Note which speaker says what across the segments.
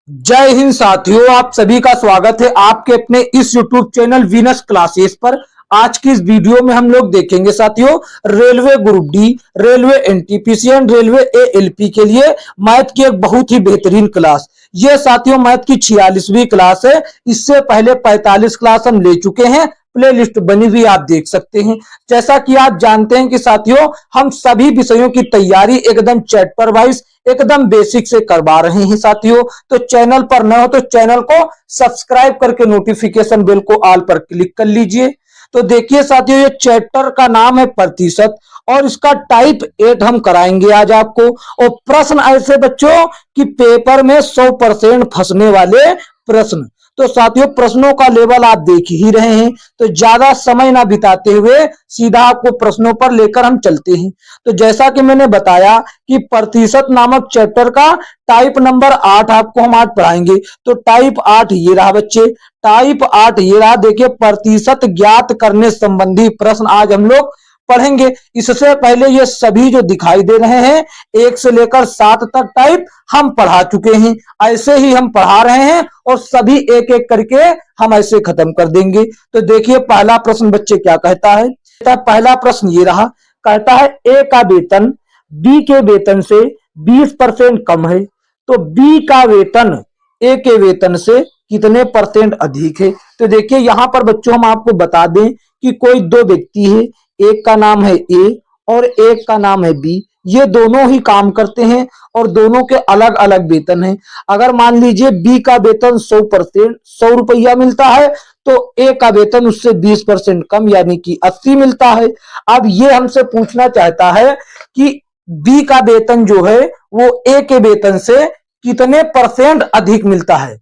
Speaker 1: जय हिंद साथियों, आप सभी का स्वागत है आपके अपने इस YouTube चैनल वीनस क्लासेस पर। आज की इस वीडियो में हम लोग देखेंगे साथियों railway group D, railway NTPC and railway ALP के लिए मैथ की एक बहुत ही बेहतरीन क्लास। ये साथियों मैथ की 46वीं क्लास है। इससे पहले 45 क्लास हम ले चुके हैं, प्ले लिस्ट बनी हुई आप देख सकते हैं। जैसा कि आप जानते हैं कि साथियों हम सभी विषयों की तैयारी एकदम चैप्टर वाइज एकदम बेसिक से करवा रहे हैं साथियों। तो चैनल पर नए हो तो चैनल को सब्सक्राइब करके नोटिफिकेशन बेल को ऑल पर क्लिक कर लीजिए। तो देखिए साथियों, ये चैप्टर का नाम है प्रतिशत और इसका टाइप 8 हम कराएंगे आज आपको। और प्रश्न ऐसे बच्चों कि पेपर में 100% फंसने वाले प्रश्न। तो साथियों प्रश्नों का लेवल आप देख ही रहे हैं, तो ज्यादा समय ना बिताते हुए सीधा आपको प्रश्नों पर लेकर हम चलते हैं। तो जैसा कि मैंने बताया कि प्रतिशत नामक चैप्टर का टाइप नंबर 8 आपको हम आज पढ़ाएंगे। तो टाइप 8 ये रहा बच्चे, टाइप 8 ये रहा। देखिए प्रतिशत ज्ञात करने संबंधी प्रश्न आज हम लोग पढ़ेंगे। इससे पहले ये सभी जो दिखाई दे रहे हैं 1 से लेकर 7 तक टाइप हम पढ़ा चुके हैं। ऐसे ही हम पढ़ा रहे हैं और सभी एक एक करके हम ऐसे खत्म कर देंगे। तो देखिए पहला प्रश्न बच्चे क्या कहता है। पहला प्रश्न ये रहा, कहता है ए का वेतन बी के वेतन से 20% कम है, तो बी का वेतन ए के वेतन से कितने परसेंट अधिक है। तो देखिए यहां पर बच्चों हम आपको बता दें कि कोई दो व्यक्ति है, एक का नाम है ए और एक का नाम है बी। ये दोनों ही काम करते हैं और दोनों के अलग अलग वेतन हैं। अगर मान लीजिए बी का वेतन 100% 100 रुपया मिलता है, तो ए का वेतन उससे 20% कम यानी कि 80 मिलता है। अब ये हमसे पूछना चाहता है कि बी का वेतन जो है वो ए के वेतन से कितने परसेंट अधिक मिलता है।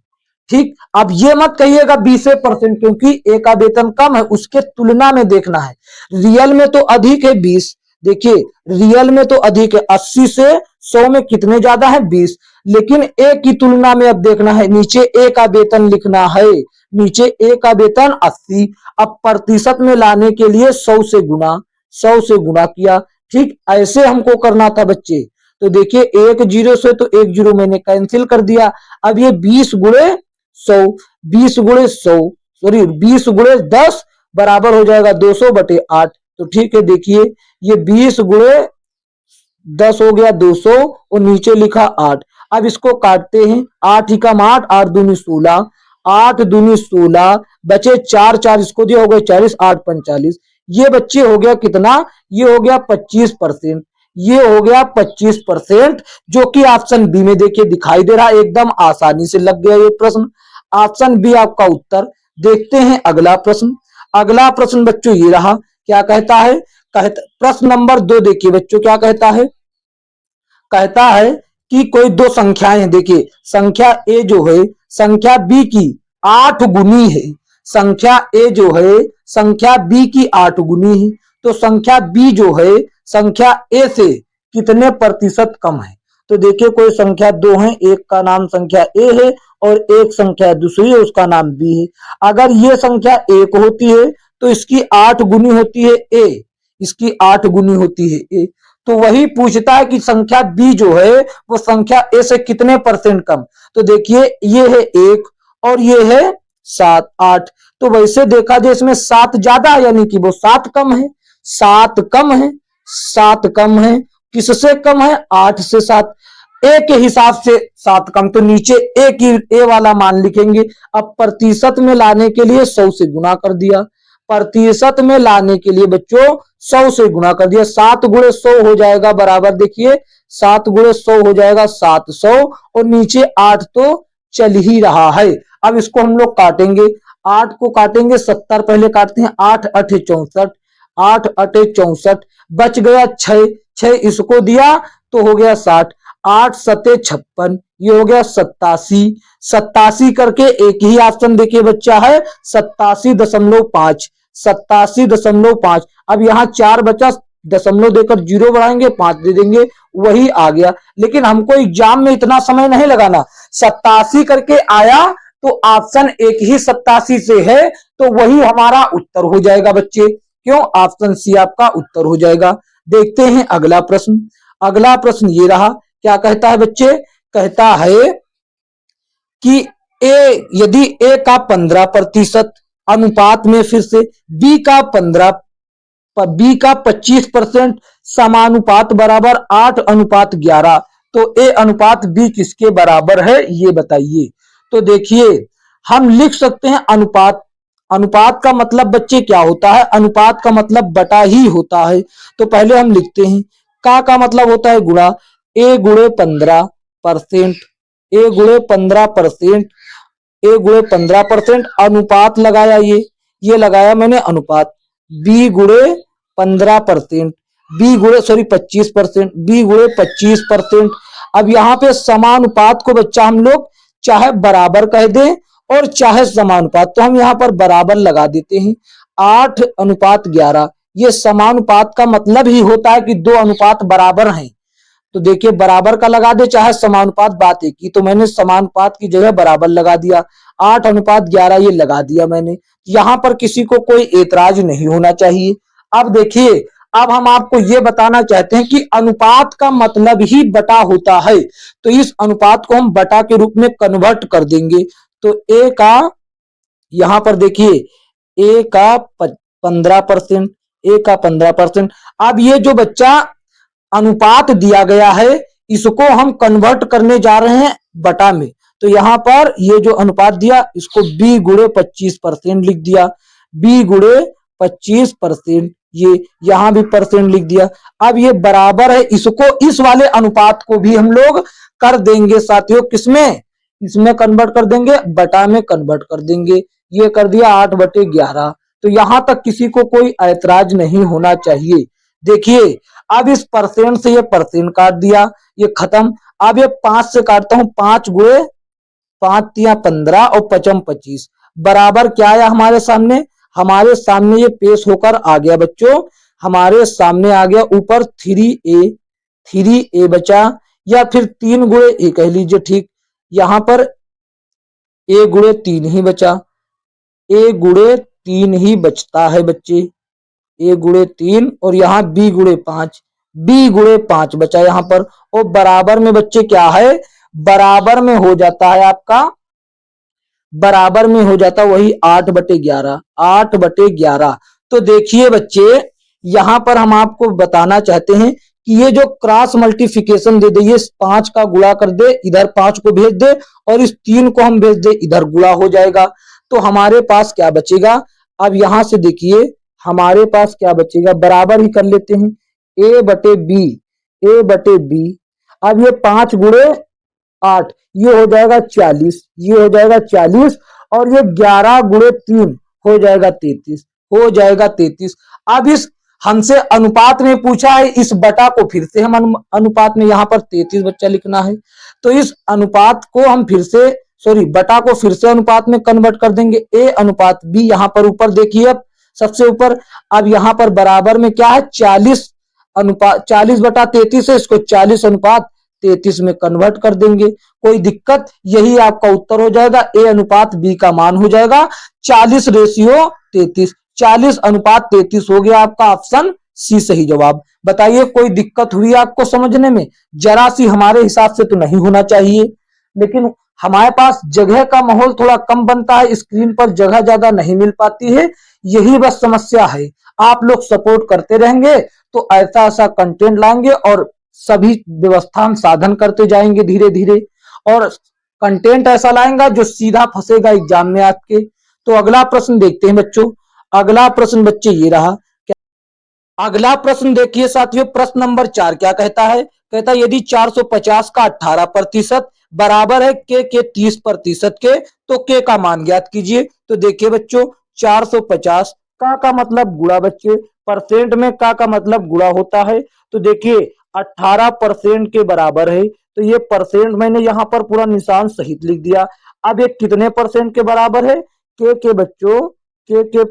Speaker 1: ठीक, अब ये मत कहिएगा 20% क्योंकि ए का वेतन कम है, उसके तुलना में देखना है। रियल में तो अधिक है 20। देखिए रियल में तो अधिक है, 80 से 100 में कितने ज्यादा है 20। लेकिन ए की तुलना में अब देखना है, नीचे ए का वेतन लिखना है, नीचे ए का वेतन 80। अब प्रतिशत में लाने के लिए 100 से गुना किया। ठीक ऐसे हमको करना था बच्चे। तो देखिए एक जीरो से तो एक जीरो मैंने कैंसिल कर दिया। अब ये 20 गुणे 100, 20 गुणे 100 सॉरी 20 गुणे 10 बराबर हो जाएगा 200/8। तो ठीक है, देखिए ये 20 गुणे 10 हो गया 200 और नीचे लिखा 8। अब इसको काटते हैं, 8 ही कम 8, 8 दूनी 16, 8 दूनी 16 बचे 4, 4 इसको दिया हो गया 40, 8 45। ये बच्चे हो गया कितना, ये हो गया 25%। ये हो गया 25%, जो कि ऑप्शन बी में देखिए दिखाई दे रहा है। एकदम आसानी से लग गया ये प्रश्न, ऑप्शन बी आपका उत्तर। देखते हैं अगला प्रश्न। अगला प्रश्न बच्चों ये रहा, क्या कहता है। प्रश्न नंबर 2 देखिए बच्चों क्या कहता है। कहता है कि कोई दो संख्याएं हैं। देखिए संख्या ए जो है संख्या बी की 8 गुनी है, संख्या ए जो है संख्या बी की 8 गुनी है। तो संख्या बी जो है संख्या ए से कितने प्रतिशत कम है। तो देखिए कोई संख्या दो है, एक का नाम संख्या ए है और एक संख्या दूसरी है उसका नाम बी है। अगर ये संख्या एक होती है तो इसकी 8 गुनी होती है ए, इसकी 8 गुनी होती है ए। तो वही पूछता है कि संख्या बी जो है वो संख्या ए से कितने परसेंट कम। तो देखिए ये है 1 और ये है 7 8। तो वैसे देखा जाए इसमें 7 ज्यादा है यानी कि वो 7 कम है, 7 कम है, 7 कम है। किससे कम है, 8 से 7। ए के हिसाब से 7 कम, तो नीचे ए की ए वाला मान लिखेंगे। अब प्रतिशत में लाने के लिए 100 से गुना कर दिया, प्रतिशत में लाने के लिए बच्चों 100 से गुना कर दिया। 7 गुणे 100 हो जाएगा बराबर, देखिए 7 गुणे 100 हो जाएगा 700 और नीचे 8 तो चल ही रहा है। अब इसको हम लोग काटेंगे, 8 को काटेंगे 70 पहले काटते हैं। 8 8 64, 8 8 64 बच गया 6, 6 इसको दिया तो हो गया 60, 8 7 56, ये हो गया 87। 87 करके एक ही ऑप्शन देखिए बच्चा है 87.5, 87.5। अब यहाँ 4 बचा, दशमलव देकर 0 बढ़ाएंगे 5 दे देंगे, वही आ गया। लेकिन हमको एग्जाम में इतना समय नहीं लगाना, 87 करके आया तो ऑप्शन एक ही 87 से है तो वही हमारा उत्तर हो जाएगा बच्चे। क्यों, ऑप्शन सी आपका उत्तर हो जाएगा। देखते हैं अगला प्रश्न। अगला प्रश्न ये रहा, क्या कहता है बच्चे। कहता है कि ए, यदि ए का 15% अनुपात में फिर से बी का 25% समानुपात बराबर 8:11, तो ए अनुपात बी किसके बराबर है ये बताइए। तो देखिए हम लिख सकते हैं अनुपात। अनुपात का मतलब बच्चे क्या होता है? अनुपात का मतलब बटा ही होता है। तो पहले हम लिखते हैं का मतलब होता है गुणा, ए गुणे 15%, ए गुणे 15%, ए गुणे 15% अनुपात लगाया, ये लगाया मैंने अनुपात, बी गुणे 15%, बी गुणे सॉरी 25%, बी गुणे 25%। अब यहाँ पे समानुपात को बच्चा हम लोग चाहे बराबर कह दें और चाहे समानुपात, तो हम यहाँ पर बराबर लगा देते हैं। 8:11, ये समानुपात का मतलब ही होता है कि दो अनुपात बराबर हैं। तो देखिए बराबर का लगा दे चाहे समानुपात, बात एक ही, तो मैंने समानुपात की जगह बराबर लगा दिया। 8:11 ये लगा दिया मैंने। यहां पर किसी को कोई एतराज नहीं होना चाहिए। अब देखिए, अब हम आपको ये बताना चाहते हैं कि अनुपात का मतलब ही बटा होता है, तो इस अनुपात को हम बटा के रूप में कन्वर्ट कर देंगे। तो ए का यहां पर देखिए ए का 15%, ए का 15%। अब ये जो बच्चा अनुपात दिया गया है इसको हम कन्वर्ट करने जा रहे हैं बटा में। तो यहां पर ये जो अनुपात दिया इसको b गुणे 25% लिख दिया, b गुणे 25%, ये यहां भी परसेंट लिख दिया। अब ये बराबर है, इसको इस वाले अनुपात को भी हम लोग कर देंगे साथियों, किसमें? इसमें कन्वर्ट कर देंगे, बटा में कन्वर्ट कर देंगे। ये कर दिया 8/11। तो यहां तक किसी को कोई ऐतराज नहीं होना चाहिए। देखिए अब इस परसेंट से ये परसेंट काट दिया, ये खत्म। अब ये 5 से काटता हूं, 5 गुणे 5×3 = 15 और 5×5 बराबर क्या आया हमारे सामने? हमारे सामने ये पेश होकर आ गया बच्चों, हमारे सामने आ गया ऊपर 3a बचा, या फिर 3 गुणे ए कह लीजिए, ठीक। यहां पर a गुणे 3 ही बचा, a गुणे 3 ही बचता है बच्चे, a गुणे 3, और यहाँ b गुणे 5, b गुणे 5 बचा यहाँ पर। और बराबर में बच्चे क्या है? बराबर में हो जाता है आपका, बराबर में हो जाता वही 8/11, 8/11। तो देखिए बच्चे यहां पर हम आपको बताना चाहते हैं कि ये जो क्रॉस मल्टीप्लिकेशन दे दे, ये 5 का गुणा कर दे, इधर 5 को भेज दे, और इस 3 को हम भेज दे, इधर गुणा हो जाएगा। तो हमारे पास क्या बचेगा? अब यहां से देखिए हमारे पास क्या बचेगा, बराबर ही कर लेते हैं, a/b, a/b। अब ये 5 गुणे 8, ये हो जाएगा 40, ये हो जाएगा 40, और ये 11 गुणे 3 हो जाएगा 33, हो जाएगा 33। अब इस हमसे अनुपात में पूछा है, इस बटा को फिर से हम अनुपात में यहाँ पर 33 बच्चा लिखना है, तो इस अनुपात को हम फिर से सॉरी बटा को फिर से अनुपात में कन्वर्ट कर देंगे, a अनुपात b। यहाँ पर ऊपर देखिए अब सबसे ऊपर, अब यहाँ पर बराबर में क्या है? 40/33 है, इसको 40:33 में कन्वर्ट कर देंगे। कोई दिक्कत? यही आपका उत्तर हो जाएगा, a अनुपात b का मान हो जाएगा 40:33, 40:33 हो गया आपका ऑप्शन सी सही जवाब। बताइए कोई दिक्कत हुई आपको समझने में? जरा सी हमारे हिसाब से तो नहीं होना चाहिए, लेकिन हमारे पास जगह का माहौल थोड़ा कम बनता है, स्क्रीन पर जगह ज्यादा नहीं मिल पाती है, यही बस समस्या है। आप लोग सपोर्ट करते रहेंगे तो ऐसा ऐसा कंटेंट लाएंगे और सभी व्यवस्था हम साधन करते जाएंगे धीरे धीरे, और कंटेंट ऐसा लाएंगे जो सीधा फंसेगा एग्जाम में आपके। तो अगला प्रश्न देखते हैं बच्चों। अगला प्रश्न बच्चे ये रहा, अगला प्रश्न देखिए साथियों, प्रश्न नंबर 4 क्या कहता है? कहता है यदि 450 का 18% बराबर है के 30% के, तो के का मान ज्ञात कीजिए। तो देखिए बच्चों 450 का मतलब गुणा, बच्चे परसेंट में का मतलब गुणा होता है। तो देखिए 18% के बराबर है, तो ये परसेंट मैंने यहाँ पर पूरा निशान सहित लिख दिया। अब ये कितने परसेंट के बराबर है? के बच्चों के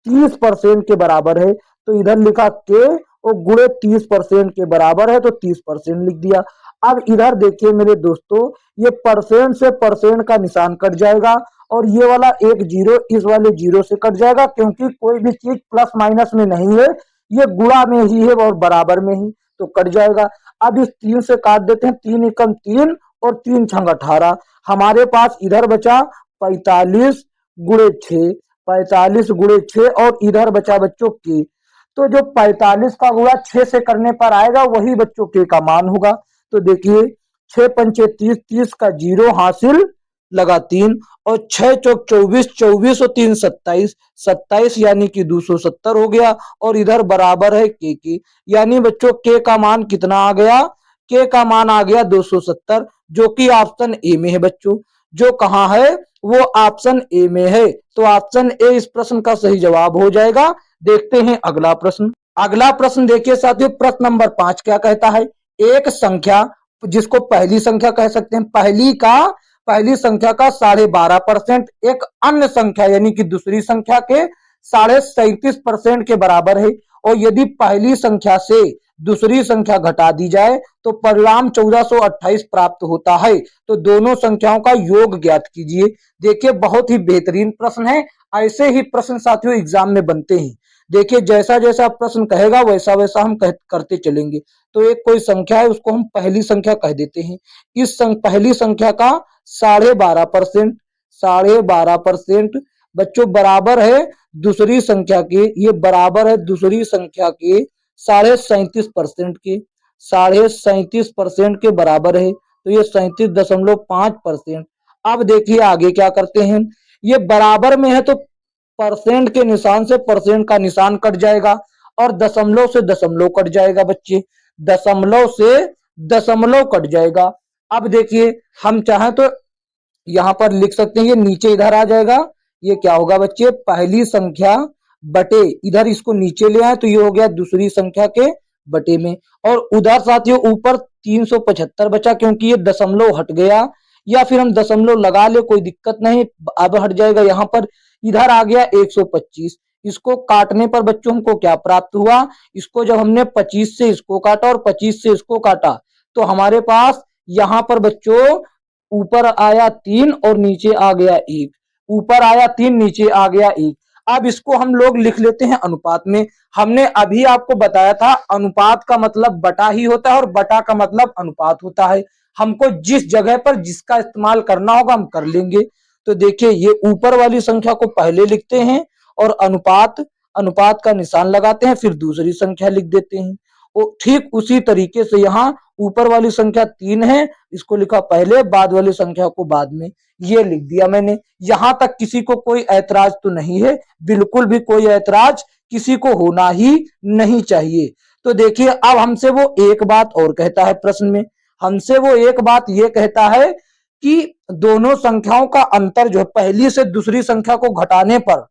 Speaker 1: 30% के बराबर है, तो इधर लिखा के और गुणे 30% के बराबर है, तो 30% लिख दिया। अब इधर देखिए मेरे दोस्तों, ये परसेंट से परसेंट का निशान कट जाएगा, और ये वाला एक जीरो इस वाले जीरो से कट जाएगा, क्योंकि कोई भी चीज प्लस माइनस में नहीं है, ये गुणा में ही है और बराबर में ही, तो कट जाएगा। अब इस 3 से काट देते हैं, 3 एकम 3 और 3 छंग 18। हमारे पास इधर बचा 45 गुणे 6, 45 गुणे 6 और इधर बचा बच्चों के। तो जो 45 का गुणा 6 से करने पर आएगा वही बच्चों के का मान होगा। तो देखिए 6 पंचे 30, 30 का 0 हासिल लगा 3 और 6 चौक 24, 24 और 3 27, 27 यानी कि 270 हो गया और इधर बराबर है के यानी बच्चों के का मान कितना आ गया, के का मान आ गया 270 जो कि ऑप्शन ए में है बच्चों। जो कहां है वो ऑप्शन ए में है। तो ऑप्शन ए इस प्रश्न का सही जवाब हो जाएगा। देखते हैं अगला प्रश्न। अगला प्रश्न देखिए साथियों, प्रश्न नंबर 5 क्या कहता है। एक संख्या जिसको पहली संख्या कह सकते हैं, पहली संख्या का 12.5% एक अन्य संख्या यानी कि दूसरी संख्या के 37.5% के बराबर है और यदि पहली संख्या से दूसरी संख्या घटा दी जाए तो परिणाम 1428 प्राप्त होता है। तो दोनों संख्याओं का योग ज्ञात कीजिए। देखिए बहुत ही बेहतरीन प्रश्न है। ऐसे ही प्रश्न साथियों एग्जाम में बनते हैं। देखिए जैसा जैसा प्रश्न कहेगा वैसा वैसा हम करते चलेंगे। तो एक कोई संख्या है उसको हम पहली संख्या कह देते हैं। पहली संख्या का 12.5%, 12.5% बच्चों बराबर है दूसरी संख्या के, ये बराबर है दूसरी संख्या के 37.5% के, 37.5% के बराबर है। तो ये 37.5%। अब देखिए आगे क्या करते हैं, ये बराबर में है तो परसेंट के निशान से परसेंट का निशान कट जाएगा और दशमलव से दशमलव कट जाएगा बच्चे, दशमलव से दशमलव कट जाएगा। अब देखिए हम चाहें तो यहां पर लिख सकते हैं, ये नीचे इधर आ जाएगा। ये क्या होगा बच्चे, पहली संख्या बटे इधर इसको नीचे ले आए तो ये हो गया दूसरी संख्या के बटे में। और उधर साथियों ऊपर 375 बचा क्योंकि ये दशमलव हट गया, या फिर हम दशमलव लगा ले कोई दिक्कत नहीं, अब हट जाएगा। यहां पर इधर आ गया 125। इसको काटने पर बच्चों हमको क्या प्राप्त हुआ, इसको जब हमने 25 से इसको काटा और 25 से इसको काटा तो हमारे पास यहां पर बच्चों ऊपर आया 3 और नीचे आ गया 1, ऊपर आया 3 नीचे आ गया 1। अब इसको हम लोग लिख लेते हैं अनुपात में। हमने अभी आपको बताया था अनुपात का मतलब बटा ही होता है और बटा का मतलब अनुपात होता है। हमको जिस जगह पर जिसका इस्तेमाल करना होगा हम कर लेंगे। तो देखिए ये ऊपर वाली संख्या को पहले लिखते हैं और अनुपात का निशान लगाते हैं, फिर दूसरी संख्या लिख देते हैं। और ठीक उसी तरीके से यहाँ ऊपर वाली संख्या 3 है, इसको लिखा पहले, बाद वाली संख्या को बाद में, ये लिख दिया मैंने। यहां तक किसी को कोई ऐतराज तो नहीं है, बिल्कुल भी कोई ऐतराज किसी को होना ही नहीं चाहिए। तो देखिए अब हमसे वो एक बात और कहता है प्रश्न में, हमसे वो एक बात ये कहता है कि दोनों संख्याओं का अंतर जो है पहली से दूसरी संख्या को घटाने पर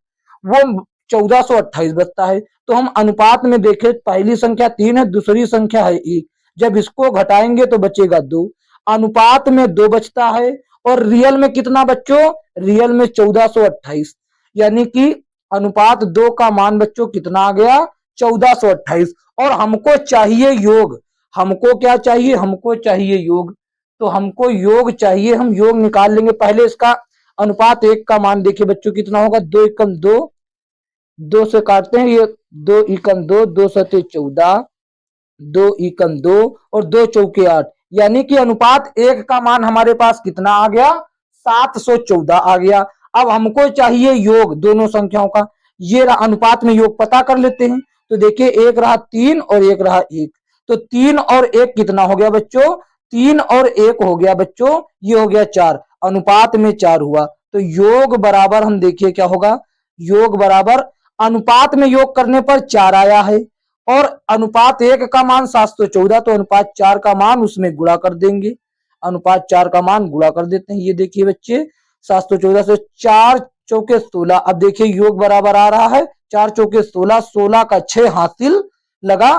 Speaker 1: वो 1428 बचता है। तो हम अनुपात में देखें, पहली संख्या 3 है, दूसरी संख्या है 1, जब इसको घटाएंगे तो बचेगा 2, अनुपात में 2 बचता है और रियल में कितना बच्चों, रियल में 1428, यानी कि अनुपात 2 का मान बच्चों कितना आ गया, 1428। और हमको चाहिए योग, हमको क्या चाहिए, हमको चाहिए योग। तो हमको योग चाहिए, हम योग निकाल लेंगे। पहले इसका अनुपात 1 का मान देखिए बच्चों कितना होगा, 2 एकम 2, 2 से काटते हैं, ये 2 एकम 2, 2 सते 14, 2 एकम 2 और 2 चौके 8, यानी कि अनुपात 1 का मान हमारे पास कितना आ गया, 714 आ गया। अब हमको चाहिए योग दोनों संख्याओं का, ये अनुपात में योग पता कर लेते हैं। तो देखिए एक रहा 3 और एक रहा 1, तो 3 और 1 कितना हो गया बच्चों, 3 और 1 हो गया बच्चों, ये हो गया 4, अनुपात में 4 हुआ। तो योग बराबर हम देखिए क्या होगा, योग बराबर अनुपात में योग करने पर 4 आया है और अनुपात 1 का मान 714, तो अनुपात 4 का मान उसमें गुणा कर देंगे, अनुपात 4 का मान गुणा कर देते हैं। ये देखिए बच्चे 714 से 4 चौके 16, अब देखिए योग बराबर आ रहा है 4 चौके 16, 16 का 6 हासिल लगा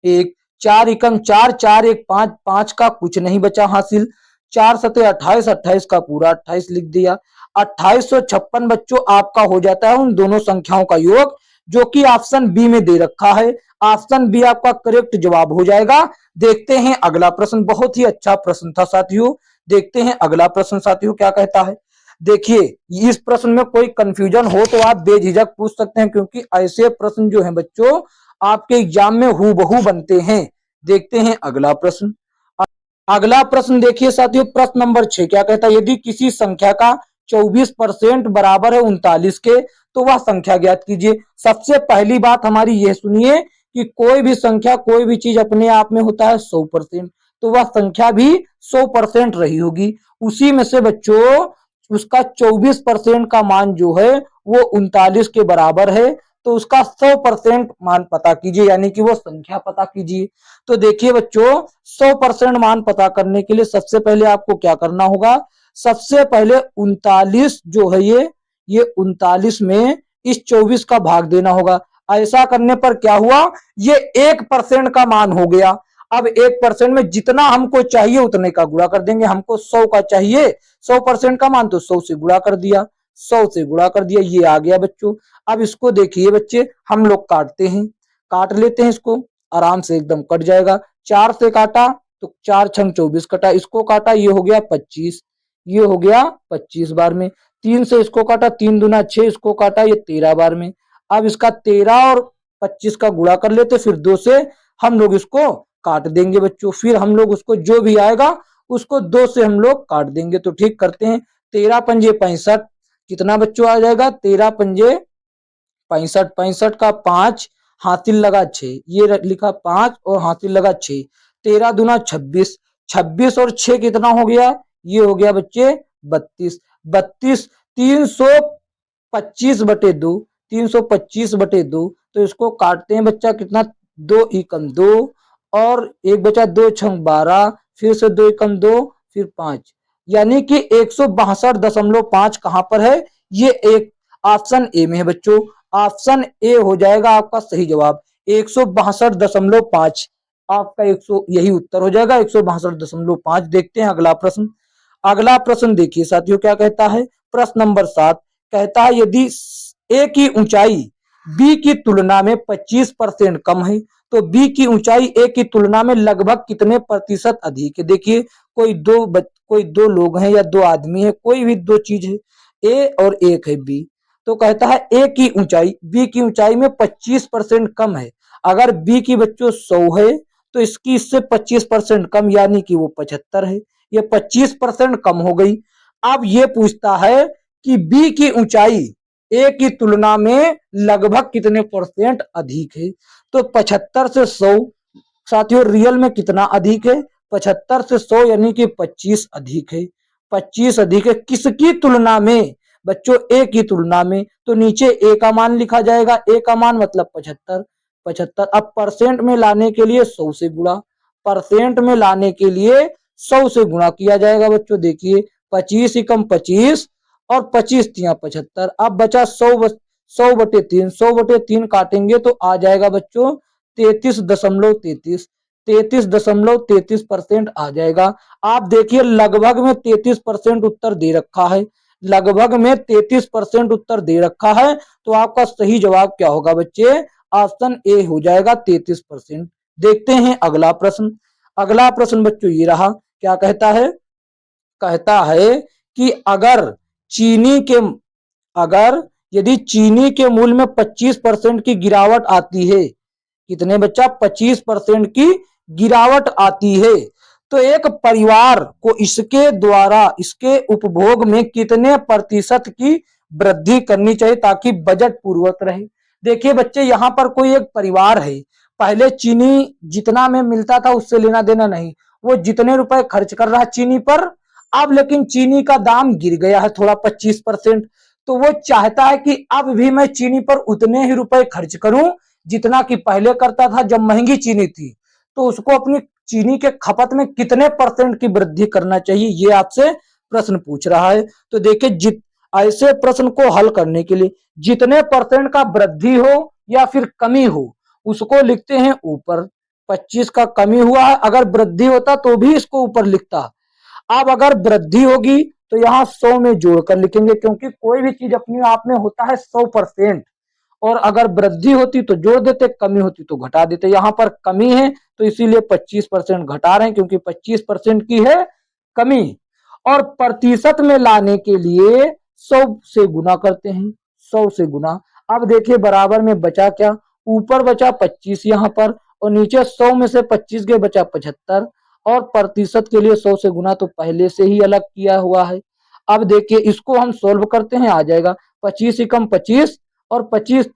Speaker 1: 1, 4 एकम 4, 4 एक 5, 5 का कुछ नहीं बचा हासिल, 4 सते 28, 28 का पूरा 28 लिख दिया। 2856 बच्चों आपका हो जाता है उन दोनों संख्याओं का योग, जो कि ऑप्शन बी में दे रखा है। ऑप्शन बी आपका करेक्ट जवाब हो जाएगा। देखते हैं अगला प्रश्न, बहुत ही अच्छा प्रश्न था साथियों। देखते हैं अगला प्रश्न साथियों क्या कहता है। देखिए इस प्रश्न में कोई कंफ्यूजन हो तो आप बेझिझक पूछ सकते हैं, क्योंकि ऐसे प्रश्न जो हैं बच्चों आपके एग्जाम में हूबहू बनते हैं। देखते हैं अगला प्रश्न। अगला प्रश्न देखिए साथियों, प्रश्न नंबर 6 क्या कहता है, यदि किसी संख्या का 24% बराबर है 39 के तो वह संख्या ज्ञात कीजिए। सबसे पहली बात हमारी यह सुनिए कि कोई भी संख्या, कोई भी चीज अपने आप में होता है 100%, तो वह संख्या भी 100% रही होगी। उसी में से बच्चों उसका 24% का मान जो है वो 39 के बराबर है, तो उसका 100% मान पता कीजिए, यानी कि वो संख्या पता कीजिए। तो देखिए बच्चों, 100% मान पता करने के लिए सबसे पहले आपको क्या करना होगा, सबसे पहले 39 जो है ये 39 में इस 24 का भाग देना होगा। ऐसा करने पर क्या हुआ, ये 1% का मान हो गया। अब 1% में जितना हमको चाहिए उतने का गुणा कर देंगे। हमको 100 का चाहिए, 100% का मान, तो 100 से गुणा कर दिया, 100 से गुणा कर दिया, ये आ गया बच्चों। अब इसको देखिए बच्चे, हम लोग काटते हैं, काट लेते हैं इसको, आराम से एकदम कट जाएगा। 4 से काटा तो 4 छंग 24 कटा, इसको काटा ये हो गया 25, ये हो गया 25 बार में। 3 से इसको काटा, 3 दूना 6, इसको काटा ये 13 बार में। अब इसका 13 और 25 का गुणा कर लेते, फिर 2 से हम लोग इसको काट देंगे बच्चों। फिर हम लोग उसको जो भी आएगा उसको 2 से हम लोग काट देंगे। तो ठीक करते हैं, 13 पंजे 65, कितना बच्चों आ जाएगा, 13 पंजे 65, 65 का 5 हासिल लगा 6, ये लिखा 5 और हासिल लगा 6, 13 दूना 26, 26 और 6 कितना हो गया, ये हो गया बच्चे 32, 32 325 बटे 2, 325 बटे 2। तो इसको काटते हैं बच्चा, कितना, 2 एकम 2 और एक बचा 2 छंग 12, फिर से 2 एकम 2, फिर 5, यानी कि 162.5 कहां पर है, ये एक ऑप्शन ए में है बच्चों। ऑप्शन ए हो जाएगा आपका सही जवाब, 162.5 आपका 100 यही उत्तर हो जाएगा, 162.5। देखते हैं अगला प्रश्न। अगला प्रश्न देखिए साथियों क्या कहता है, प्रश्न नंबर 7 कहता है, यदि ए की ऊंचाई बी की तुलना में 25% कम है तो बी की ऊंचाई ए की तुलना में लगभग कितने प्रतिशत अधिक है। देखिए, कोई दो लोग हैं या दो आदमी है, कोई भी दो चीज है, ए और एक है बी। तो कहता है ए की ऊंचाई बी की ऊंचाई में 25% कम है। अगर बी की बच्चों 100 है तो इसकी इससे 25% कम, यानी कि वो 75 है। ये 25% कम हो गई। अब ये पूछता है कि बी की ऊंचाई ए की तुलना में लगभग कितने परसेंट अधिक है। तो 75 से 100 साथियों रियल में कितना अधिक है, 75 से 100 यानी कि 25 अधिक है। 25 अधिक है किसकी तुलना में, बच्चों ए की तुलना में। तो नीचे ए का मान लिखा जाएगा, ए का मान मतलब 75, 75। अब परसेंट में लाने के लिए 100 से गुणा, परसेंट में लाने के लिए 100 से गुणा किया जाएगा बच्चों। देखिए 25 एकम 25 और 25 तिया 75। अब बचा 100 बटे 3, 100 बटे 3 काटेंगे तो आ जाएगा बच्चों 33.33, 33.33% आ जाएगा। आप देखिए लगभग में 33% उत्तर दे रखा है, लगभग में 33% उत्तर दे रखा है। तो आपका सही जवाब क्या होगा बच्चे, ऑप्शन ए हो जाएगा 33%। देखते हैं अगला प्रश्न। अगला प्रश्न बच्चों ये रहा, क्या कहता है, कहता है कि अगर यदि चीनी के मूल्य में 25% की गिरावट आती है, कितने बच्चा, 25% की गिरावट आती है, तो एक परिवार को इसके द्वारा इसके उपभोग में कितने प्रतिशत की वृद्धि करनी चाहिए ताकि बजट पूर्वक रहे। देखिए बच्चे, यहाँ पर कोई एक परिवार है, पहले चीनी जितना में मिलता था उससे लेना देना नहीं, वो जितने रुपए खर्च कर रहा है चीनी पर, अब लेकिन चीनी का दाम गिर गया है थोड़ा 25%, तो वो चाहता है कि अब भी मैं चीनी पर उतने ही रुपए खर्च करूं जितना कि पहले करता था जब महंगी चीनी थी। तो उसको अपनी चीनी के खपत में कितने परसेंट की वृद्धि करना चाहिए, ये आपसे प्रश्न पूछ रहा है। तो देखिए, ऐसे प्रश्न को हल करने के लिए जितने परसेंट का वृद्धि हो या फिर कमी हो उसको लिखते हैं ऊपर। 25 का कमी हुआ है, अगर वृद्धि होता तो भी इसको ऊपर लिखता। अब अगर वृद्धि होगी तो यहाँ 100 में जोड़कर लिखेंगे, क्योंकि कोई भी चीज अपने आप में होता है 100%, और अगर वृद्धि होती तो जोड़ देते, कमी होती तो घटा देते। यहाँ पर कमी है तो इसीलिए 25% घटा रहे हैं, क्योंकि 25% की है कमी। और प्रतिशत में लाने के लिए 100 से गुना करते हैं, 100 से गुना। अब देखिए बराबर में बचा क्या, ऊपर बचा 25 यहाँ पर, और नीचे 100 में से 25 के बचा 75, और प्रतिशत के लिए 100 से गुना तो पहले से ही अलग किया हुआ है। अब देखिए इसको हम सोल्व करते हैं, आ जाएगा 25 एकम 25 और 25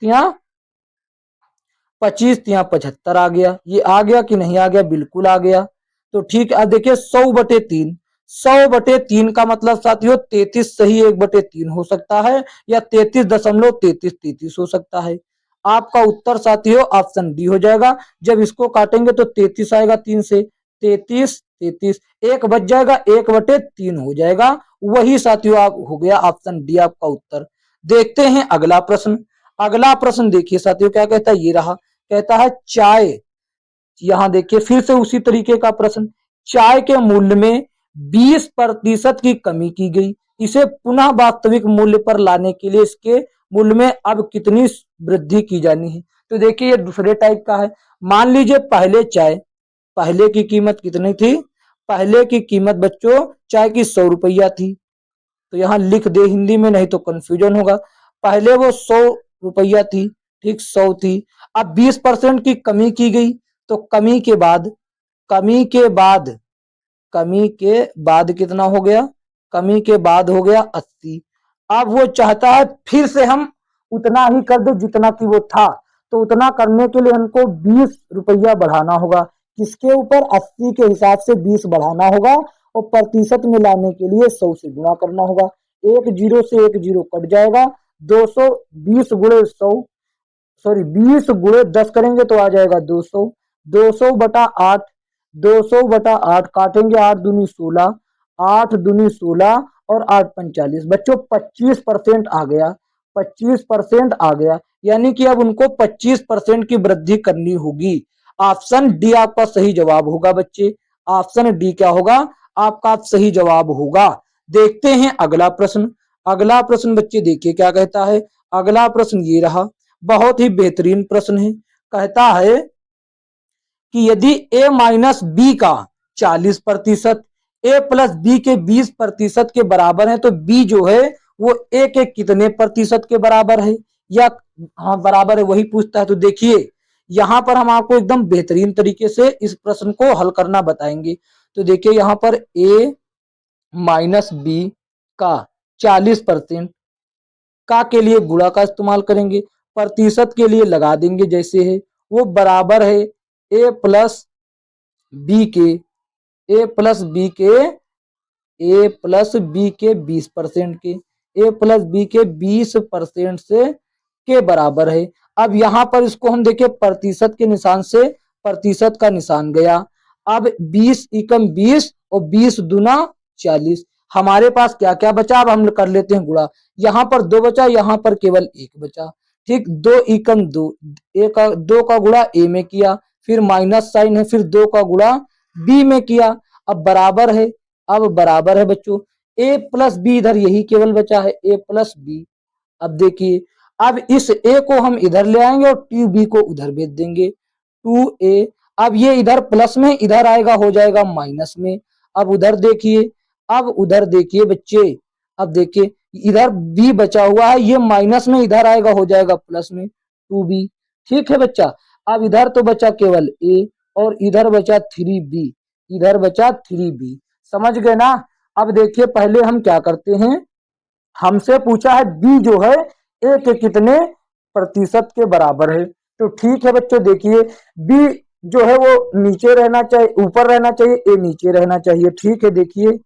Speaker 1: तिया 75 आ गया। ये आ गया कि नहीं आ गया? बिल्कुल आ गया। तो ठीक है, अब देखिए 100/3, 100/3 का मतलब साथियों 33 सही 1/3 हो सकता है या 33.3333 हो सकता है। आपका उत्तर साथियों ऑप्शन डी हो जाएगा। जब इसको काटेंगे तो 33 आएगा 3 से, 33 33 एक बच जाएगा, 1/3 हो जाएगा। वही साथियों आप हो गया ऑप्शन डी आपका उत्तर। देखते हैं अगला प्रश्न। अगला प्रश्न देखिए साथियों क्या कहता है, ये रहा। कहता है चाय, यहां देखिए फिर से उसी तरीके का प्रश्न। चाय के मूल्य में 20% की कमी की गई, इसे पुनः वास्तविक मूल्य पर लाने के लिए इसके मूल्य में अब कितनी वृद्धि की जानी है? तो देखिए ये दूसरे टाइप का है। मान लीजिए पहले चाय, पहले की कीमत कितनी थी? पहले की कीमत बच्चों चाय की 100 रुपया थी। तो यहां लिख दे हिंदी में, नहीं तो कंफ्यूजन होगा। पहले वो 100 रुपया थी, ठीक 100 थी। अब 20% की कमी की गई, तो कमी के बाद, कमी के बाद, कमी के बाद कितना हो गया? कमी के बाद हो गया 80। अब वो चाहता है फिर से हम उतना ही कर दो जितना कि वो था। तो उतना करने के लिए हमको 20 रुपया बढ़ाना होगा। किसके ऊपर? 80 के हिसाब से 20 बढ़ाना होगा और प्रतिशत में लाने के लिए 100 से गुणा करना होगा। एक जीरो से एक जीरो कट जाएगा। 220 गुणे 100, सॉरी 20 गुणे 10 करेंगे तो आ जाएगा 200। 200/8, 200/8 काटेंगे, 8 दूनी 16, 8 दूनी 16 और 8 45। बच्चों 25% आ गया, 25% आ गया। यानी कि अब उनको 25% की वृद्धि करनी होगी। ऑप्शन डी आपका सही जवाब होगा बच्चे। ऑप्शन डी क्या होगा? आपका सही जवाब होगा। देखते हैं अगला प्रश्न। अगला प्रश्न बच्चे देखिए क्या कहता है। अगला प्रश्न ये रहा, बहुत ही बेहतरीन प्रश्न है। कहता है कि यदि a माइनस बी का 40% a प्लस बी के 20% के बराबर है, तो b जो है वो a के कितने प्रतिशत के बराबर है? या हाँ बराबर है, वही पूछता है। तो देखिए यहां पर हम आपको एकदम बेहतरीन तरीके से इस प्रश्न को हल करना बताएंगे। तो देखिए यहां पर a माइनस बी का 40% का के लिए गुणा का इस्तेमाल करेंगे, प्रतिशत के लिए लगा देंगे जैसे है, वो बराबर है ए प्लस बी के, ए प्लस बी के, ए प्लस बी के 20% के, ए प्लस बी के 20% से के बराबर है। अब यहां पर इसको हम देखिए प्रतिशत के निशान से प्रतिशत का निशान गया। अब 20 एकम 20 और 20 दूना 40। हमारे पास क्या क्या बचा? अब हम कर लेते हैं गुणा। यहाँ पर 2 बचा, यहाँ पर केवल 1 बचा। ठीक, 2 एकम 2, एक 2 का गुणा ए में किया, फिर माइनस साइन है, फिर 2 का गुणा बी में किया। अब बराबर है, अब बराबर है बच्चों ए प्लस बी, इधर यही केवल बचा है ए प्लस बी। अब देखिए अब इस ए को हम इधर ले आएंगे और टू बी को उधर भेज देंगे, 2a। अब ये इधर प्लस में, इधर आएगा हो जाएगा माइनस में। अब उधर देखिए, अब उधर देखिए बच्चे, अब देखिए इधर b बचा हुआ है, ये माइनस में इधर आएगा हो जाएगा प्लस में 2b। ठीक है बच्चा। अब इधर तो बचा केवल a और इधर बचा 3b, इधर बचा 3b। समझ गए ना? अब देखिए पहले हम क्या करते हैं, हमसे पूछा है b जो है a के कितने प्रतिशत के बराबर है। तो ठीक है बच्चों, देखिए b जो है वो नीचे रहना चाहिए, ऊपर रहना चाहिए, a नीचे रहना चाहिए। ठीक है, देखिए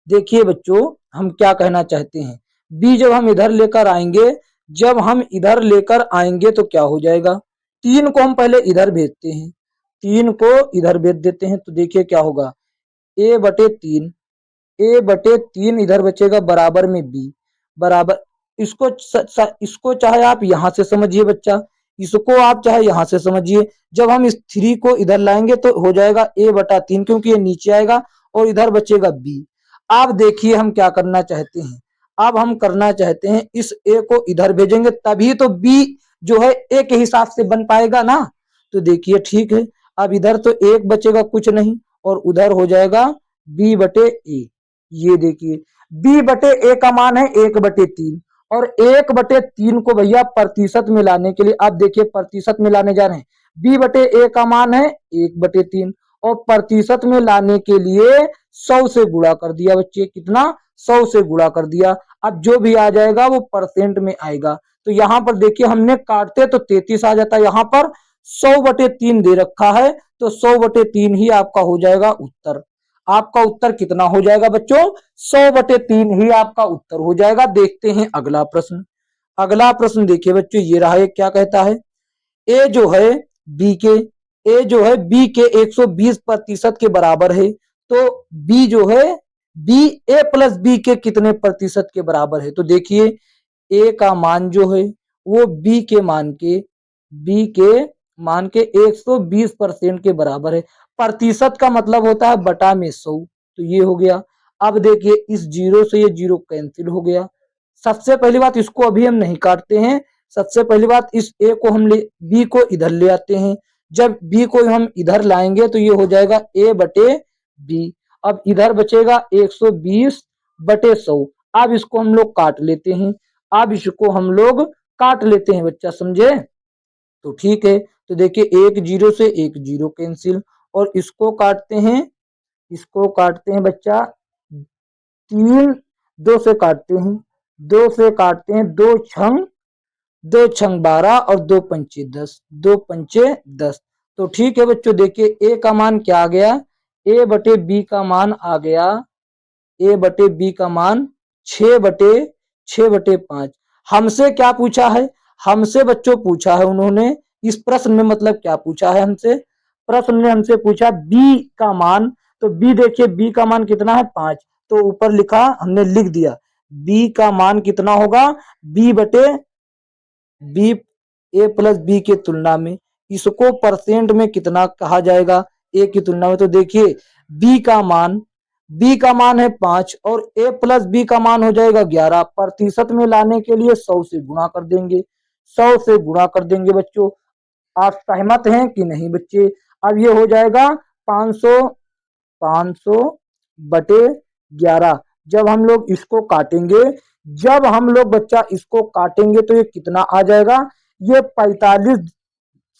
Speaker 1: देखिए बच्चों हम क्या कहना चाहते हैं। b जब हम इधर लेकर आएंगे, जब हम इधर लेकर आएंगे तो क्या हो जाएगा? 3 को हम पहले इधर भेजते हैं, 3 को इधर भेज देते हैं। तो देखिए क्या होगा, a/3, a/3 इधर बचेगा बराबर में b बराबर। इसको चाहे आप यहां से समझिए बच्चा, इसको आप चाहे यहां से समझिए। जब हम इस 3 को इधर लाएंगे तो हो जाएगा a/3, क्योंकि ये नीचे आएगा और इधर बचेगा b। अब देखिए हम क्या करना चाहते हैं, अब हम करना चाहते हैं इस a को इधर भेजेंगे, तभी तो b जो है a के हिसाब से बन पाएगा ना। तो देखिए ठीक है, अब इधर तो 1 बचेगा कुछ नहीं और उधर हो जाएगा b/a। ये देखिए b/a का मान है 1/3 और 1/3 को भैया प्रतिशत में लाने के लिए, आप देखिए प्रतिशत में लाने जा रहे हैं। b/a का मान है 1/3 और प्रतिशत में लाने के लिए 100 से गुणा कर दिया बच्चे। कितना? 100 से गुणा कर दिया। अब जो भी आ जाएगा वो परसेंट में आएगा। तो यहाँ पर देखिए हमने काटते तो 33 आ जाता है, यहाँ पर 100/3 दे रखा है तो 100/3 ही आपका हो जाएगा उत्तर। आपका उत्तर कितना हो जाएगा बच्चों? 100/3 ही आपका उत्तर हो जाएगा। देखते हैं अगला प्रश्न। अगला प्रश्न देखिए बच्चों, ये रहा है। क्या कहता है? ए जो है बी के ए जो है बी के 120% के बराबर है, तो बी जो है बी ए प्लस बी के कितने प्रतिशत के बराबर है? तो देखिए ए का मान जो है वो बी के मान के 120% के बराबर है। प्रतिशत का मतलब होता है बटा में 100, तो ये हो गया। अब देखिए इस जीरो से ये जीरो कैंसिल हो गया। सबसे पहली बात इसको अभी हम नहीं काटते हैं। सबसे पहली बात इस ए को हम बी को इधर ले आते हैं। जब बी को हम इधर लाएंगे तो ये हो जाएगा ए बटे बी। अब इधर बचेगा 120/100। अब इसको हम लोग काट लेते हैं। बच्चा समझे? तो ठीक है। तो देखिए एक जीरो से एक जीरो कैंसिल, और इसको काटते हैं बच्चा 3 2 से काटते हैं। 2 छंग 12 और 2 पंचे 10, 2 पंचे 10। तो ठीक है बच्चों, देखिए ए का मान क्या आ गया? ए बटे बी का मान आ गया 6/5। हमसे क्या पूछा है? हमसे बच्चों पूछा है उन्होंने इस प्रश्न में, मतलब क्या पूछा है हमसे? प्रश्न में हमसे पूछा बी का मान। तो बी देखिए, बी का मान कितना है? 5। तो ऊपर लिखा, हमने लिख दिया बी का मान कितना होगा? बी बटे बी ए प्लस बी के तुलना में। इसको परसेंट में कितना कहा जाएगा ए की तुलना में? तो देखिए बी का मान है 5 और ए प्लस बी का मान हो जाएगा 11। प्रतिशत में लाने के लिए 100 से गुणा कर देंगे बच्चों। आप सहमत हैं कि नहीं बच्चे? अब ये हो जाएगा 500/11। जब हम लोग इसको काटेंगे तो ये कितना आ जाएगा? ये 45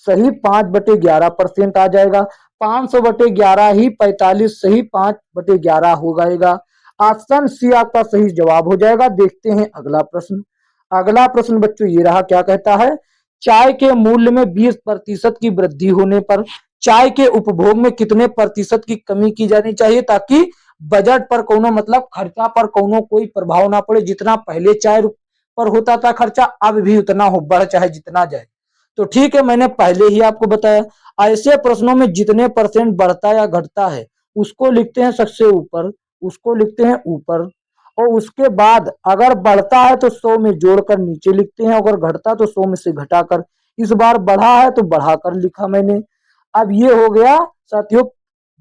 Speaker 1: सही 5/11% आ जाएगा। 500/11 ही 45 सही 5/11 हो जाएगा। ऑप्शन सी आपका सही जवाब हो जाएगा। देखते हैं अगला प्रश्न बच्चों, ये रहा। क्या कहता है? चाय के मूल्य में 20% की वृद्धि होने पर चाय के उपभोग में कितने प्रतिशत की कमी की जानी चाहिए, ताकि बजट पर कोनो, मतलब खर्चा पर कोनो कोई प्रभाव ना पड़े। जितना पहले चाय पर होता था खर्चा, अब भी उतना हो, बढ़ चाहे जितना जाए। तो ठीक है, मैंने पहले ही आपको बताया। ऐसे प्रश्नों में जितने परसेंट बढ़ता या घटता है उसको लिखते हैं सबसे ऊपर, और उसके बाद अगर बढ़ता है तो 100 में जोड़कर नीचे लिखते हैं, अगर घटता तो 100 में से घटाकर। इस बार बढ़ा है तो बढ़ाकर लिखा मैंने। अब ये हो गया साथियों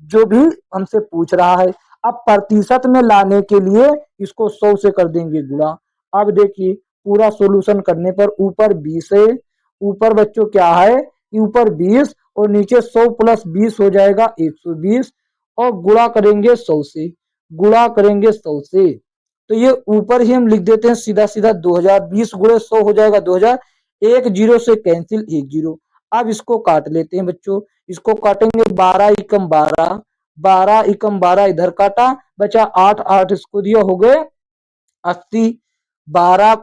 Speaker 1: जो भी हमसे पूछ रहा है। अब प्रतिशत में लाने के लिए इसको 100 से कर देंगे गुणा। अब देखिए पूरा सॉल्यूशन करने पर ऊपर 20 है, ऊपर बच्चों क्या है? ऊपर 20 और नीचे 100 प्लस 20 हो जाएगा 120, और गुणा करेंगे 100 से। तो ये ऊपर ही हम लिख देते हैं सीधा 2020 गुणे 100 हो जाएगा 2000। एक जीरो से कैंसिल, एक जीरो। अब इसको काट लेते हैं बच्चों। इसको काटेंगे 12 एकम 12 इधर काटा, बचा 8 8 इसको दिया, हो गए 80। 12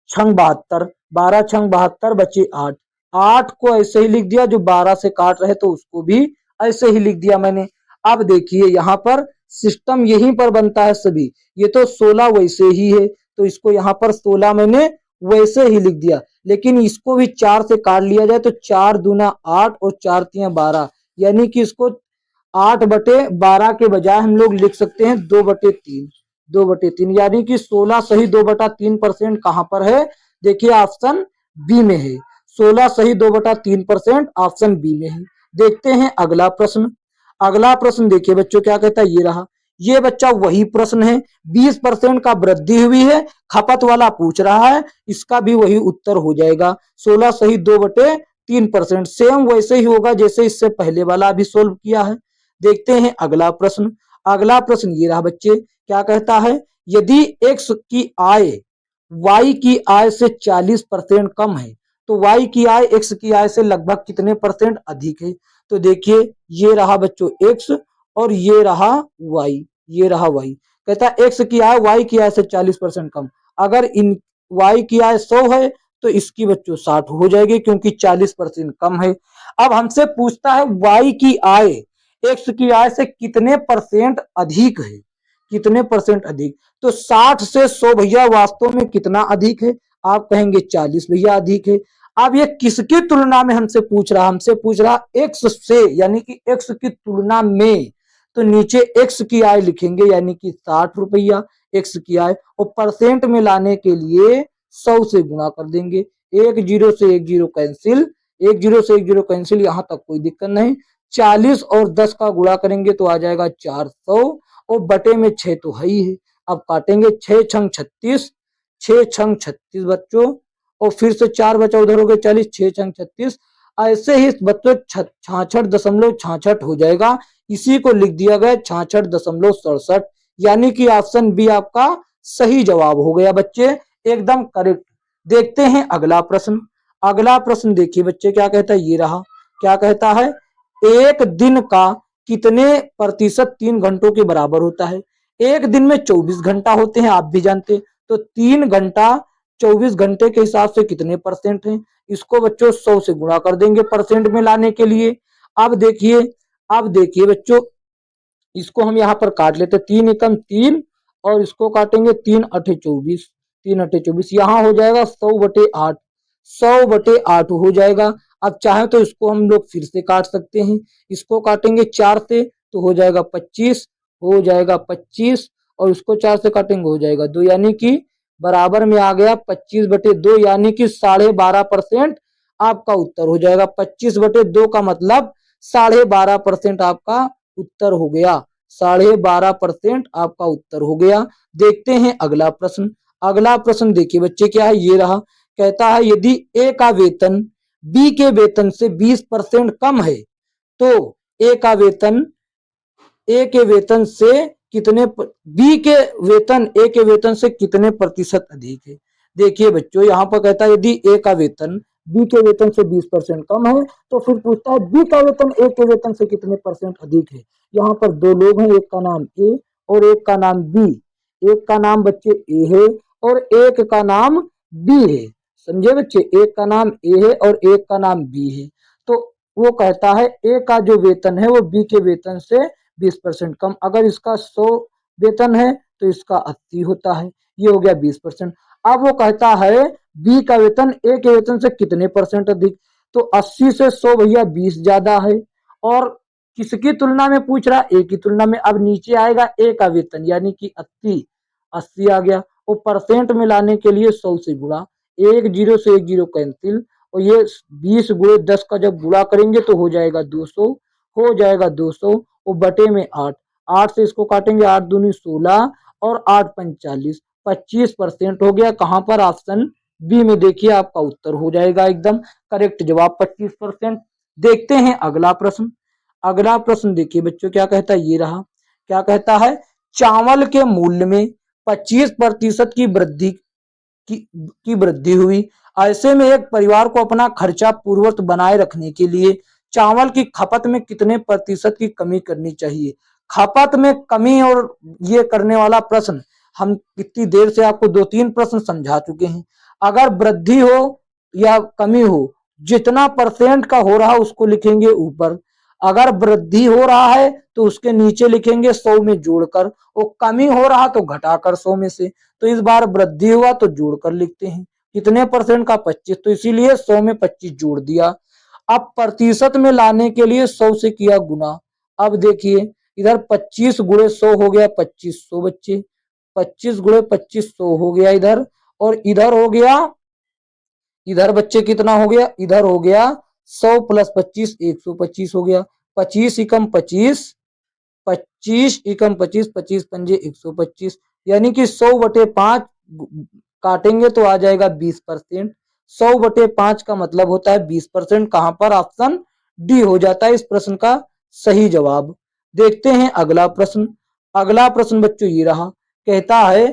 Speaker 1: छंग 72 बचे 8 को ऐसे ही लिख दिया। जो 12 से काट रहे तो उसको भी ऐसे ही लिख दिया मैंने। अब देखिए यहाँ पर सिस्टम यहीं पर बनता है सभी। ये तो 16 वैसे ही है, तो इसको यहाँ पर 16 मैंने वैसे ही लिख दिया। लेकिन इसको भी 4 से काट लिया जाए तो 4 दूना 8 और 4 तिया 12, यानी कि इसको 8/12 के बजाय हम लोग लिख सकते हैं 2/3, यानी कि 16 सही 2/3% कहां पर है? देखिए ऑप्शन बी में है। 16 सही 2/3% ऑप्शन बी में है। देखते हैं अगला प्रश्न देखिए बच्चों क्या कहता है, ये रहा। ये बच्चा वही प्रश्न है, 20% का वृद्धि हुई है, खपत वाला पूछ रहा है, इसका भी वही उत्तर हो जाएगा। 16 सही 2/3%, सेम वैसे ही होगा जैसे इससे पहले वाला अभी सोल्व किया है। देखते हैं अगला प्रश्न ये रहा बच्चे। क्या कहता है? यदि x की आय y की आय से 40% कम है तो y की आय x की आय से लगभग कितने परसेंट अधिक है? तो देखिए ये रहा बच्चों x और ये रहा y, ये रहा y। कहता है x की आय y की आय से 40% कम। अगर इन y की आय 100 है तो इसकी बच्चों 60 हो जाएगी क्योंकि 40% कम है। अब हमसे पूछता है y की आय x की आय से कितने परसेंट अधिक है, कितने परसेंट अधिक। तो 60 से 100 भैया वास्तव में कितना अधिक है, आप कहेंगे 40 भैया अधिक है। अब ये किसकी तुलना में हमसे पूछ रहा, हमसे पूछ रहा x से, यानी कि x की तुलना में। तो नीचे x की आय लिखेंगे यानी कि 60 रुपया x की आय, और परसेंट में लाने के लिए 100 से गुणा कर देंगे। एक जीरो से एक जीरो कैंसिल, एक जीरो से एक जीरो कैंसिल, यहां तक कोई दिक्कत नहीं। 40 और 10 का गुणा करेंगे तो आ जाएगा 400, और बटे में 6 तो है ही है। अब काटेंगे 6 छंग 36, 6 छंग 36 बच्चों, और फिर से 4 बचा उधर हो गए 40, 6 छंग 36। ऐसे ही बच्चों 66.66 हो जाएगा। इसी को लिख दिया गया 66.67, यानी कि ऑप्शन बी आपका सही जवाब हो गया बच्चे, एकदम करेक्ट। देखते हैं अगला प्रश्न। अगला प्रश्न देखिए बच्चे क्या कहता है, ये रहा। क्या कहता है, एक दिन का कितने प्रतिशत 3 घंटों के बराबर होता है। एक दिन में 24 घंटा होते हैं, आप भी जानते। तो 3 घंटा 24 घंटे के हिसाब से कितने परसेंट हैं। इसको बच्चों 100 से गुणा कर देंगे परसेंट में लाने के लिए। अब देखिए, अब देखिए बच्चों, इसको हम यहाँ पर काट लेते, 3 एकम 3, और इसको काटेंगे 3 अठे 24, 3 अठे 24, यहाँ हो जाएगा 100/8, 100/8 हो जाएगा। अब चाहे तो इसको हम लोग फिर से काट सकते हैं, इसको काटेंगे 4 से तो हो जाएगा 25, हो जाएगा 25, और इसको 4 से काटेंगे हो जाएगा 2, यानी कि बराबर में आ गया 25/2, यानी कि 12.5% आपका उत्तर हो जाएगा। 25/2 का मतलब 12.5% आपका उत्तर हो गया, 12.5% आपका उत्तर हो गया। देखते हैं अगला प्रश्न। अगला प्रश्न देखिए बच्चे क्या है, ये रहा। कहता है यदि ए का वेतन बी के वेतन से 20% कम है तो ए का वेतन ए के वेतन से कितने बी के वेतन ए के वेतन से कितने प्रतिशत अधिक है। देखिए बच्चों यहाँ पर कहता है यदि ए का वेतन बी के वेतन से 20% कम है तो फिर पूछता है बी का वेतन ए के वेतन से कितने परसेंट अधिक है। यहाँ पर दो लोग हैं, एक का नाम ए और एक का नाम बी। एक का नाम बच्चे ए है और एक का नाम बी है, समझे बच्चे, एक का नाम ए है और एक का नाम बी है। तो वो कहता है ए का जो वेतन है वो बी के वेतन से 20% कम। अगर इसका 100 वेतन है तो इसका 80 होता है, ये हो गया 20%। अब वो कहता है बी का वेतन ए के वेतन से कितने परसेंट अधिक। तो 80 से 100 भैया 20 ज्यादा है, और किसकी तुलना में पूछ रहा, ए की तुलना में। अब नीचे आएगा ए का वेतन यानी कि 80, 80 आ गया, वो परसेंट में लाने के लिए 100 से गुणा, एक जीरो से एक जीरो कैंसिल, और ये 20 गुणे 10 का जब गुणा करेंगे तो हो जाएगा 200, हो जाएगा 200, वो बटे में 8, 8 से इसको काटेंगे 8 दूनी 16 और 8 45, 25% हो गया। कहां पर, ऑप्शन बी में देखिए आपका उत्तर हो जाएगा एकदम करेक्ट जवाब 25%। देखते हैं अगला प्रश्न। अगला प्रश्न देखिए बच्चों क्या कहता है, ये रहा। क्या कहता है, चावल के मूल्य में 25% की वृद्धि हुई। ऐसे में एक परिवार को अपना खर्चा पूर्ववत बनाए रखने के लिए चावल की खपत में कितने प्रतिशत की कमी करनी चाहिए। खपत में कमी और ये करने वाला प्रश्न हम इतनी देर से आपको 2-3 प्रश्न समझा चुके हैं। अगर वृद्धि हो या कमी हो, जितना परसेंट का हो रहा उसको लिखेंगे ऊपर, अगर वृद्धि हो रहा है तो उसके नीचे लिखेंगे 100 में जोड़कर, वो कमी हो रहा तो घटाकर 100 में से। तो इस बार वृद्धि हुआ तो जोड़कर लिखते हैं, कितने परसेंट का 25, तो इसीलिए 100 में 25 जोड़ दिया। अब प्रतिशत में लाने के लिए 100 से किया गुना। अब देखिए इधर 25 गुणे 100 हो गया 2500 बच्चे, 25 गुणे 2500 हो गया इधर, और इधर हो गया, इधर बच्चे कितना हो गया, इधर हो गया 100 प्लस 25 125 हो गया। 25 एकम 25, 25 एकम 25, 25 पंजे 125, यानी कि 100/5 काटेंगे तो आ जाएगा 20%। 100/5 का मतलब होता है 20%। कहां पर, ऑप्शन डी हो जाता है इस प्रश्न का सही जवाब। देखते हैं अगला प्रश्न। अगला प्रश्न बच्चों ये रहा। कहता है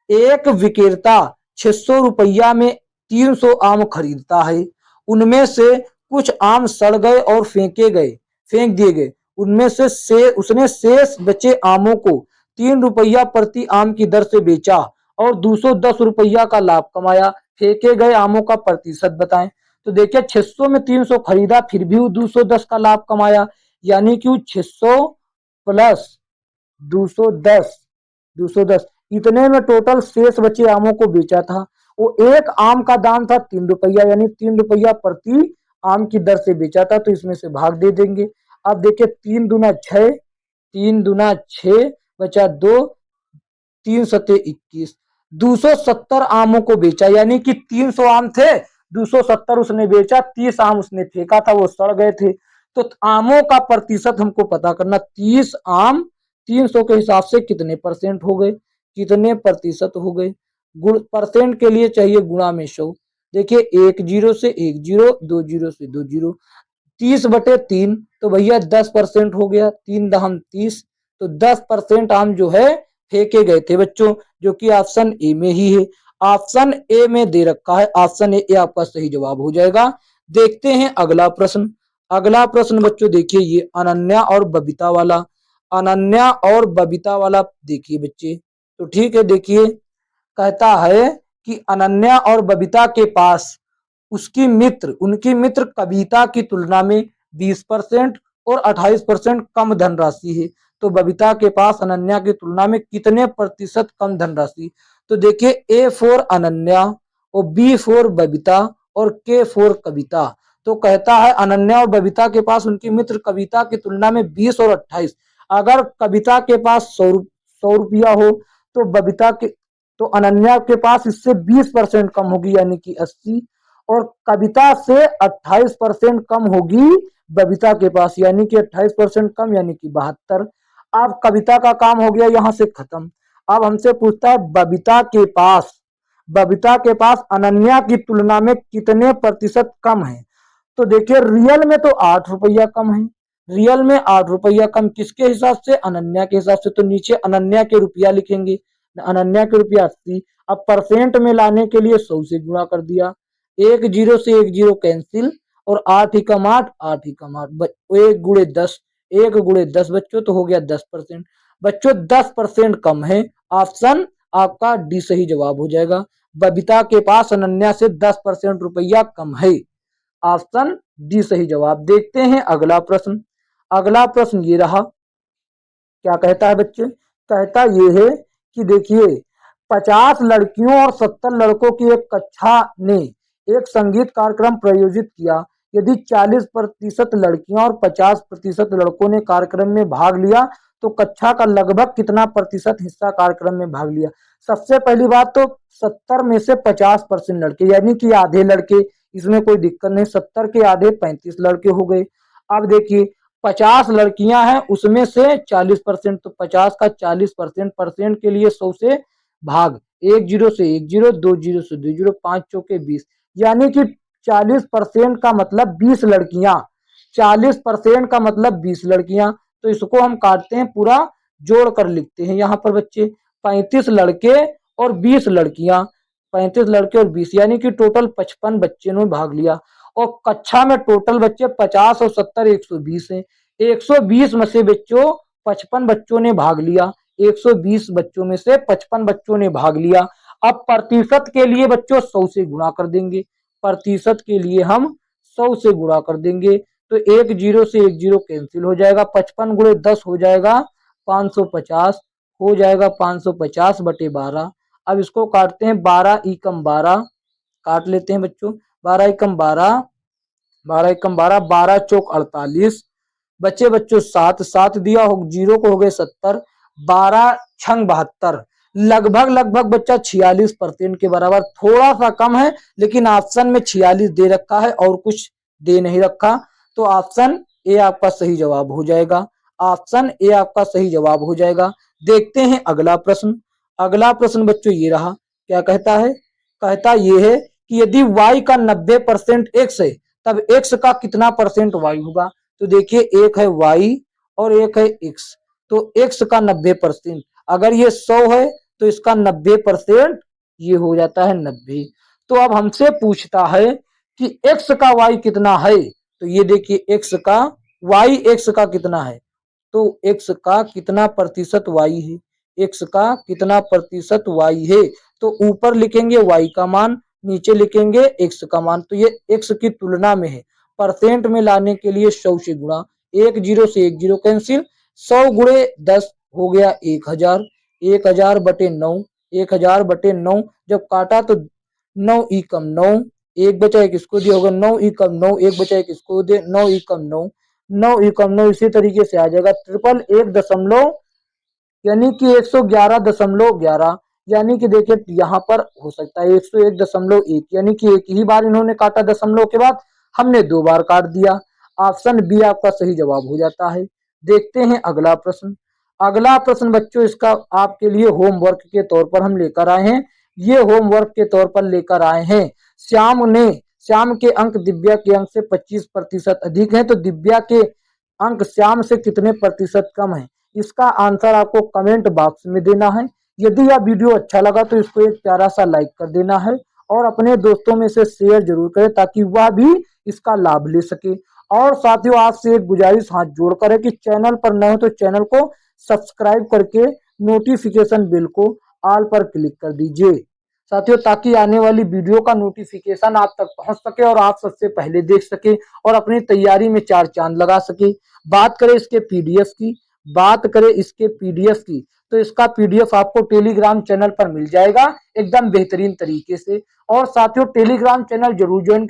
Speaker 1: एक विक्रेता 600 रुपया में 300 आम खरीदता है, उनमें से कुछ आम सड़ गए और फेंके गए, फेंक दिए गए, उनमें से उसने शेष बचे आमों को 3 रुपया प्रति आम की दर से बेचा और 210 रुपया का लाभ कमाया। फेंके गए आमों का प्रतिशत बताएं। तो देखिए 600 में 300 खरीदा, फिर भी वो 210 का लाभ कमाया, यानी कि वो 600 प्लस 210 210 इतने में टोटल शेष बचे आमों को बेचा था। वो एक आम का दाम था 3 रुपया, यानी 3 रुपया प्रति आम की दर से बेचा था, तो इसमें से भाग दे देंगे। अब देखिए 3 दूना 6, 3 दूना 6 बचा 2, 3 सते 21, 270 आमों को बेचा, यानी कि 300 आम थे, 270 उसने बेचा, 30 आम उसने फेंका था, वो सड़ गए थे। तो आमों का प्रतिशत हमको पता करना, 30 आम 300 के हिसाब से कितने परसेंट हो गए, कितने प्रतिशत हो गए। परसेंट के लिए चाहिए गुणा में 100। देखिए 1 जीरो से 1 जीरो, 2 जीरो से 2 जीरो, 30/3 तो भैया 10% हो गया, 3 दहम 30, तो 10% आम जो है फेंके गए थे बच्चों, जो कि ऑप्शन ए में ही है। ऑप्शन ए में दे रखा है, ऑप्शन ए आपका सही जवाब हो जाएगा। देखते हैं अगला प्रश्न। अगला प्रश्न बच्चों देखिए, ये अनन्या और बबीता वाला, अनन्या और बबीता वाला देखिए बच्चे। तो ठीक है, देखिए कहता है कि अनन्या और बबीता के पास उनकी मित्र कविता की तुलना में 20% और 28% कम धनराशि है। तो बबीता के पास अनन्या की तुलना में कितने प्रतिशत कम धनराशि। तो देखिए A फॉर अनन्या और B फॉर बबीता और K फॉर कविता। तो कहता है अनन्या और बबीता के पास उनकी मित्र कविता की तुलना में 20 और 28। अगर कविता के पास 100 रुपया हो तो बबीता के तो अनन्या के पास इससे 20% कम होगी, यानी कि 80, और कविता से 28% कम होगी बबीता के पास, यानी कि 28% कम, यानी कि 72। अब कविता का काम हो गया यहां से खत्म। अब हमसे पूछता है बबीता के पास अनन्या की तुलना में कितने प्रतिशत कम है। तो देखिए रियल में तो 8 रुपया कम है, रियल में 8 रुपया कम, किसके हिसाब से, अनन्या के हिसाब से। तो नीचे अनन्या के रुपया लिखेंगे, अनन्या के रुपया 80। अब परसेंट में लाने के लिए 100 से गुणा कर दिया, 1 जीरो से 1 जीरो कैंसिल, और 8 ही कम 8, 8 ही कम 8, 1 गुणे 10, 1 गुणे 10 बच्चों, तो हो गया 10%। बच्चों 10% कम है, ऑप्शन आपका डी सही जवाब हो जाएगा। बबीता के पास अनन्या से 10% रुपया कम है, ऑप्शन डी सही जवाब। देखते हैं अगला प्रश्न। अगला प्रश्न ये रहा, क्या कहता है बच्चे, कहता ये है कि देखिए 50 लड़कियों और 70 लड़कों की एक कक्षा ने एक संगीत कार्यक्रम प्रायोजित किया। यदि 40% लड़कियां और 50% लड़कों ने कार्यक्रम में भाग लिया तो कक्षा का लगभग कितना प्रतिशत हिस्सा कार्यक्रम में भाग लिया। सबसे पहली बात तो 70 में से 50% लड़के, यानी कि आधे लड़के, इसमें कोई दिक्कत नहीं, 70 के आधे 35 लड़के हो गए। अब देखिए 50 लड़कियां हैं, उसमें से 40%, तो 50 का 40%, परसेंट के लिए 100 से भाग, 1 जीरो से 1 जीरो, 2 जीरो से 2 जीरो, 5 चौके 20, यानी कि 40% का मतलब 20 लड़कियां, 40% का मतलब 20 लड़कियां। तो इसको हम काटते हैं, पूरा जोड़ कर लिखते हैं यहाँ पर बच्चे, 35 लड़के और 20 लड़कियां, 35 लड़के और 20, यानी कि टोटल 55 बच्चे ने भाग लिया। और कक्षा में टोटल बच्चे 50 और 70 120 हैं, 120 में से बच्चों 55 बच्चों ने भाग लिया, 120 बच्चों में से 55 बच्चों ने भाग लिया। अब प्रतिशत के लिए बच्चों 100 से गुणा कर देंगे, प्रतिशत के लिए हम 100 से गुणा कर देंगे, तो 1 जीरो से 1 जीरो कैंसिल हो जाएगा, 55 गुणे 10 हो जाएगा 550, हो जाएगा 550/12। अब इसको काटते हैं, 12 एकम 12 काट लेते हैं बच्चों, 12 एकम 12, 12 एकम 12, 12 चौक 48, बच्चे बच्चों 7, 7 दिया हो जीरो को हो गए 70, 12 छंग 72, लगभग लगभग बच्चा 46% के बराबर, थोड़ा सा कम है, लेकिन ऑप्शन में 46 दे रखा है और कुछ दे नहीं रखा, तो ऑप्शन ए आपका सही जवाब हो जाएगा, ऑप्शन ए आपका सही जवाब हो जाएगा। देखते हैं अगला प्रश्न। अगला प्रश्न बच्चों ये रहा, क्या कहता है, कहता ये है कि यदि y का 90% x है तब x का कितना परसेंट y होगा। तो देखिए एक है y और एक है x, तो x का 90%, अगर ये 100 है तो इसका 90% ये हो जाता है 90। तो अब हमसे पूछता है कि x का y कितना है। तो ये देखिए x का वाई एक्स का कितना है, तो एक्स का कितना प्रतिशत वाई है, एक्स का कितना प्रतिशत वाई है, तो ऊपर लिखेंगे वाई का मान, नीचे लिखेंगे एक्स का मान। तो ये एक्स की तुलना में है, परसेंट में लाने के लिए 100 से गुणा, एक जीरो से एक जीरो कैंसिल, 100 गुणे 10 हो गया 1000, 1000 बटे 9, 1000 बटे 9 जब काटा तो 9 ई कम 9, एक बचा एक इसको दिया होगा 9 ई कम 9, एक बचा एक इसको दे 9 ई कम 9, 9 ई कम 9 इसी तरीके से आ जाएगा 111 यानी कि 111.11, यानी कि देखिए यहाँ पर हो सकता है 101.1 यानी कि एक ही बार इन्होंने काटा दशमलव के बाद, हमने 2 बार काट दिया। ऑप्शन बी आपका सही जवाब हो जाता है। देखते हैं अगला प्रश्न। अगला प्रश्न बच्चों इसका आपके लिए होमवर्क के तौर पर हम लेकर आए हैं। ये होमवर्क के तौर पर लेकर आए हैं। श्याम के अंक दिव्या के अंक से 25% अधिक हैं, तो दिव्या के अंक श्याम से कितने प्रतिशत कम है, इसका आंसर आपको कमेंट बॉक्स में देना है। यदि यह वीडियो अच्छा लगा तो इसको एक प्यारा सा लाइक कर देना है और अपने दोस्तों में से शेयर जरूर करें ताकि वह भी इसका लाभ ले सके। और साथियों आपसे एक गुजारिश हाथ जोड़कर है कि चैनल पर नए हो तो चैनल को सब्सक्राइब करके नोटिफिकेशन बेल को ऑल पर क्लिक कर दीजिए साथियों, ताकि आने वाली वीडियो का नोटिफिकेशन आप तक पहुंच सके और आप सबसे पहले देख सके और अपनी तैयारी में 4 चांद लगा सके। बात करें इसके पीडीएफ की, तो इसका पीडीएफ आपको टेलीग्राम चैनल पर मिल जाएगा एकदम बेहतरीन तरीके से। और साथियों टेलीग्राम चैनल जरूर ज्वाइन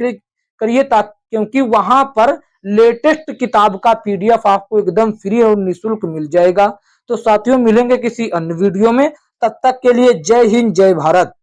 Speaker 1: करिए क्योंकि वहां पर लेटेस्ट किताब का पीडीएफ आपको एकदम फ्री और निःशुल्क मिल जाएगा। तो साथियों मिलेंगे किसी अन्य वीडियो में, तब तक के लिए जय हिंद जय भारत।